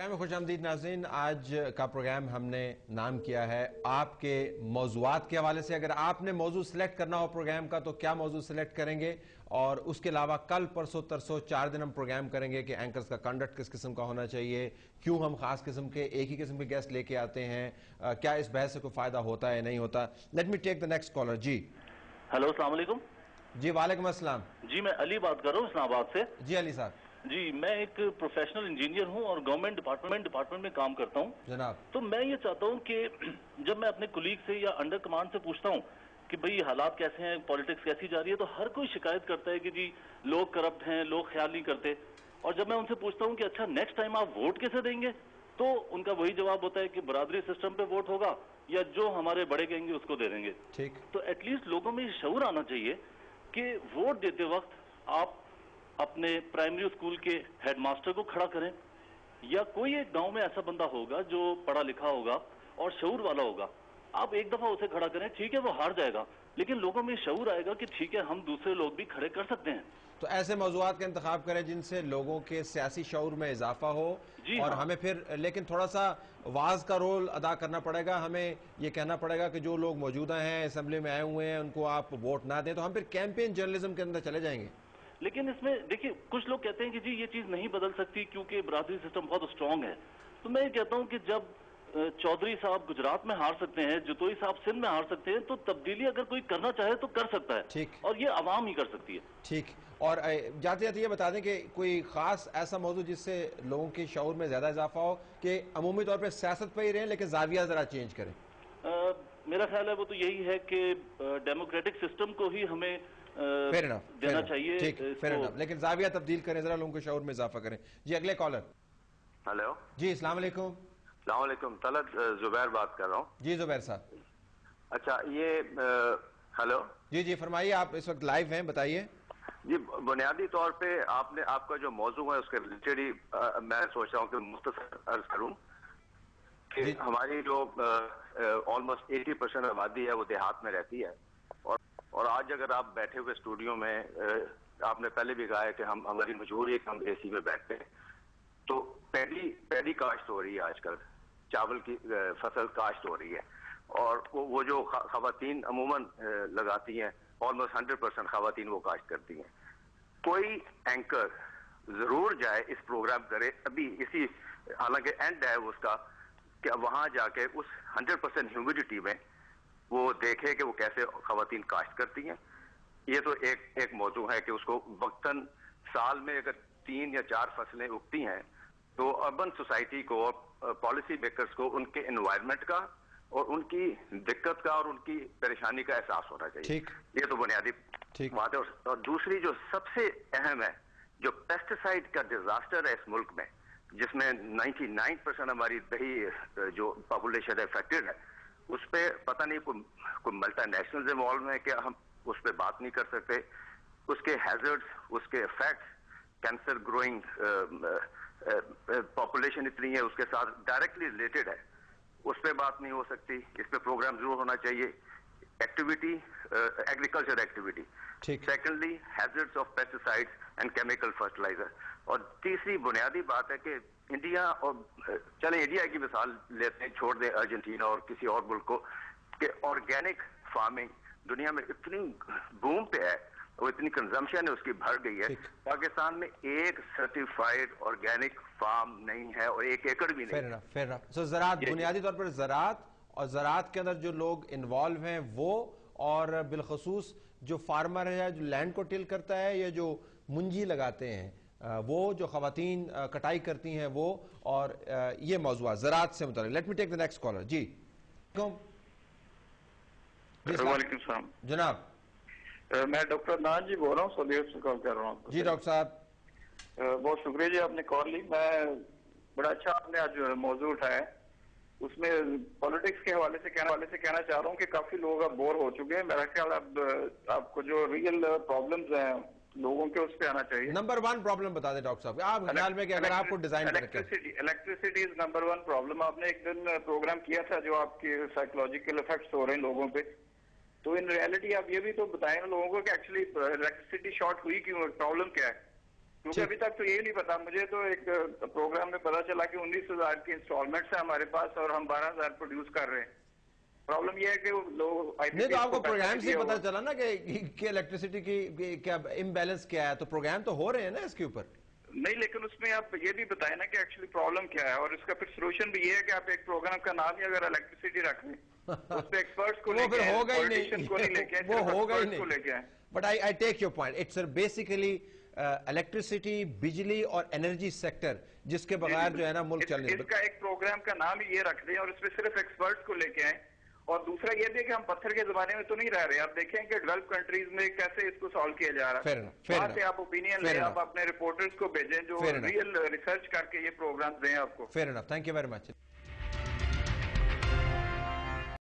Programme میں خوش آمدید ناظرین. آج کا پروگرام ہم نے نام کیا ہے آپ کے موضوعات کے حوالے سے. اگر آپ نے موضوع سلیکٹ کرنا ہو پروگرام کا تو کیا موضوع سلیکٹ کریں گے, اور اس کے علاوہ کل پرسوں ترسوں 4 دن ہم پروگرام کریں گے کہ اینکرز کا کنڈکٹ کس قسم کا ہونا چاہیے, کیوں ہم خاص قسم کے ایک ہی قسم کے گیسٹ لے کے آتے ہیں, کیا اس بحث سے کوئی فائدہ ہوتا ہے نہیں ہوتا. Let me take the next caller. جی ہیلو, السلام علیکم. جی وعلیکم السلام. جی میں علی بات کر رہا ہوں اسلام آباد سے. جی علی صاحب. جی میں ایک پروفیشنل انجینئر ہوں اور گورنمنٹ ڈپارٹمنٹ میں کام کرتا ہوں جناب. تو میں یہ چاہتا ہوں کہ جب میں اپنے کولیگ سے یا انڈر کمانڈ سے پوچھتا ہوں کہ بھئی حالات کیسے ہیں, پالیٹکس کیسی جا رہی ہے, تو ہر کوئی شکایت کرتا ہے کہ جی لوگ کرپٹ ہیں, لوگ خیال نہیں کرتے. اور جب میں ان سے پوچھتا ہوں کہ اچھا نیکسٹ ٹائم آپ ووٹ کیسے دیں گے, تو ان کا وہی جواب ہوتا ہے کہ برادری سسٹم پہ ووٹ ہوگا یا جو ہمارے بڑے کہیں گے اس کو دے دیں گے. ٹھیک. تو ایٹ لیسٹ لوگوں میں یہ شعور آنا چاہیے کہ ووٹ دیتے وقت آپ اپنے پرائمری اسکول کے ہیڈ ماسٹر کو کھڑا کریں, یا کوئی ایک گاؤں میں ایسا بندہ ہوگا جو پڑھا لکھا ہوگا اور شعور والا ہوگا, آپ ایک دفعہ اسے کھڑا کریں. ٹھیک ہے وہ ہار جائے گا لیکن لوگوں میں شعور آئے گا کہ ٹھیک ہے ہم دوسرے لوگ بھی کھڑے کر سکتے ہیں. تو ایسے موضوعات کا انتخاب کریں جن سے لوگوں کے سیاسی شعور میں اضافہ ہو. جی اور ہاں. ہمیں پھر لیکن تھوڑا سا واز کا رول ادا کرنا پڑے گا. ہمیں یہ کہنا پڑے گا کہ جو لوگ موجودہ ہیں اسمبلی میں آئے ہوئے ہیں ان کو آپ ووٹ نہ دیں, تو ہم پھر کیمپین جرنلزم کے اندر چلے جائیں گے. لیکن اس میں دیکھیے کچھ لوگ کہتے ہیں کہ جی یہ چیز نہیں بدل سکتی کیونکہ برادری سسٹم بہت اسٹرانگ ہے. تو میں یہ کہتا ہوں کہ جب چودھری صاحب گجرات میں ہار سکتے ہیں, جتوئی صاحب سندھ میں ہار سکتے ہیں, تو تبدیلی اگر کوئی کرنا چاہے تو کر سکتا ہے. ٹھیک. اور یہ عوام ہی کر سکتی ہے. ٹھیک. اور جاتے جاتے یہ بتا دیں کہ کوئی خاص ایسا موضوع جس سے لوگوں کے شعور میں زیادہ اضافہ ہو کہ عمومی طور پہ سیاست پہ ہی رہیں لیکن زاویہ ذرا چینج کریں. میرا خیال ہے وہ تو یہی ہے کہ ڈیموکریٹک سسٹم کو ہی ہمیں دینا چاہیے. ٹھیک, فیر انف, لیکن زاویہ تبدیل کریں, ذرا لوگوں کے شعور میں اضافہ کریں. جی اگلے کالر. ہیلو. جی السلام علیکم. السلام علیکم. طلعت زبیر بات کر رہا ہوں. جی زبیر صاحب. اچھا یہ ہیلو. جی جی فرمائیے, آپ اس وقت لائیو ہیں, بتائیے. جی بنیادی طور پہ آپ کا جو موضوع ہے اس کے ریلیٹڈ ہی میں سوچ رہا ہوں کہ مختصر عرض کروں کہ ہماری جو آلموسٹ 80% آبادی ہے وہ دیہات میں رہتی ہے. اور آج اگر آپ بیٹھے ہوئے اسٹوڈیو میں, آپ نے پہلے بھی کہا ہے کہ ہماری مجبوری ہے کہ ہم اے سی میں بیٹھتے ہیں, تو پیڈی کاشت ہو رہی ہے آج کل, چاول کی فصل کاشت ہو رہی ہے, اور وہ جو خواتین عموماً لگاتی ہیں آلموسٹ 100% خواتین وہ کاشت کرتی ہیں. کوئی اینکر ضرور جائے اس پروگرام کرے ابھی اسی, حالانکہ اینڈ ہے اس کا, کہ وہاں جا کے اس 100% ہیومیڈیٹی میں وہ دیکھے کہ وہ کیسے خواتین کاشت کرتی ہیں. یہ تو ایک موضوع ہے کہ اس کو وقتاً سال میں اگر 3 یا 4 فصلیں اگتی ہیں تو اربن سوسائٹی کو اور پالیسی میکرز کو ان کے انوائرمنٹ کا اور ان کی دقت کا اور ان کی پریشانی کا احساس ہونا چاہیے. یہ تو بنیادی بات ہے. اور دوسری جو سب سے اہم ہے, جو پیسٹیسائڈ کا ڈیزاسٹر ہے اس ملک میں, جس میں 99% ہماری دیہی جو پاپولیشن افیکٹڈ ہے, اس پہ پتہ نہیں کوئی ملٹی نیشنلز انوالو ہے کہ ہم اس پہ بات نہیں کر سکتے. اس کے ہیزرڈز, اس کے افیکٹس, کینسر گروئنگ پاپولیشن اتنی ہے اس کے ساتھ ڈائریکٹلی ریلیٹڈ ہے, اس پہ بات نہیں ہو سکتی. اس پہ پروگرام ضرور ہونا چاہیے. Activity, agriculture activity. Secondly hazards of pesticides and chemical fertiliser. اور تیسری بنیادی بات ہے کہ انڈیا, اور چلیں انڈیا کی مثال لیتے ہیں, چھوڑ دیں ارجنٹینا اور کسی اور ملک کو, کہ آرگینک فارمنگ دنیا میں اتنی بوم پہ ہے, وہ اتنی کنزمپشن ہے اس کی بڑھ گئی ہے. پاکستان میں ایک سرٹیفائڈ آرگینک فارم نہیں ہے اور 1 ایکڑ بھی نہیں. فیر انف. سو زراعت, بنیادی طور پر زراعت, اور زراعت کے اندر جو لوگ انوالو ہیں وہ, اور بالخصوص جو فارمر ہے جو لینڈ کو ٹل کرتا ہے یا جو منجی لگاتے ہیں وہ, جو خواتین کٹائی کرتی ہیں وہ, اور یہ موضوع زراعت سے متعلق. Let me take the next caller. جی وعلیکم السلام جناب. میں ڈاکٹر نان جی بول رہا ہوں, سعودی عرب سے کال کر رہا ہوں. جی ڈاکٹر صاحب. بہت شکریہ جی آپ نے کال لی. میں بڑا اچھا آپ نے آج موضوع اٹھایا. اس میں پالیٹکس کے حوالے سے کہنا چاہ رہا ہوں کہ کافی لوگ اب بور ہو چکے ہیں. میرا خیال اب آپ کو جو ریئل پرابلمز ہیں لوگوں کے, اس پہ آنا چاہیے. نمبر 1 پرابلم بتا دیں ڈاکٹر صاحب, آپ خیال میں کہ اگر آپ کو design electricity is number 1 problem. آپ نے ایک دن پروگرام کیا تھا جو آپ کے سائیکولوجیکل افیکٹس ہو رہے ہیں لوگوں پہ, تو ان ریالٹی آپ یہ بھی تو بتائیں نا لوگوں کو کہ ایکچولی الیکٹریسٹی شارٹ ہوئی کیوں, پرابلم کیا ہے. کیونکہ ابھی تک تو یہ نہیں پتا مجھے، تو ایک پروگرام میں پتا چلا کہ 19,000 کی انسٹالمنٹس ہیں ہمارے پاس اور ہم 12,000 پروڈیوس کر رہے ہیں. پرابلم یہ ہے کہ لوگ نہیں تو آپ کو پروگرام سے پتا چلا نا کہ الیکٹریسٹی کی کیا امبیلنس کیا ہے، تو پروگرام تو ہو رہے ہیں نا اس کے اوپر. نہیں، لیکن اس میں آپ یہ بھی بتائیں نا کہ ایکچولی پرابلم کیا ہے، اور اس کا پھر سولوشن بھی یہ ہے کہ آپ ایک پروگرام کا نام ہی اگر الیکٹریسٹی رکھ لیں اس پہ ایکسپرٹس کو لے کے آئیں، پولیٹیشین کو نہیں لے کے آئیں، صرف ایکسپرٹس کو لے کے آئیں. But I take your point. It's basically electricity, بجلی اور انرجی سیکٹر جس کے بغیر جو ہے نا ملک چل نہیں. اس کا ایک پروگرام کا نام ہی یہ رکھ دیں اور اس پہ صرف ایکسپرٹس کو لے کے آئیں. اور دوسرا یہ بھی ہے کہ ہم پتھر کے زمانے میں تو نہیں رہ رہے. آپ دیکھیں کہ ڈیولپ کنٹریز میں کیسے اس کو سالو کیا جا رہا ہے. وہاں سے آپ اوپینین لیں، آپ اپنے رپورٹرز کو بھیجیں جو ریئل ریسرچ کر کے یہ پروگرام دیں آپ کو. Fair enough. Thank you very much.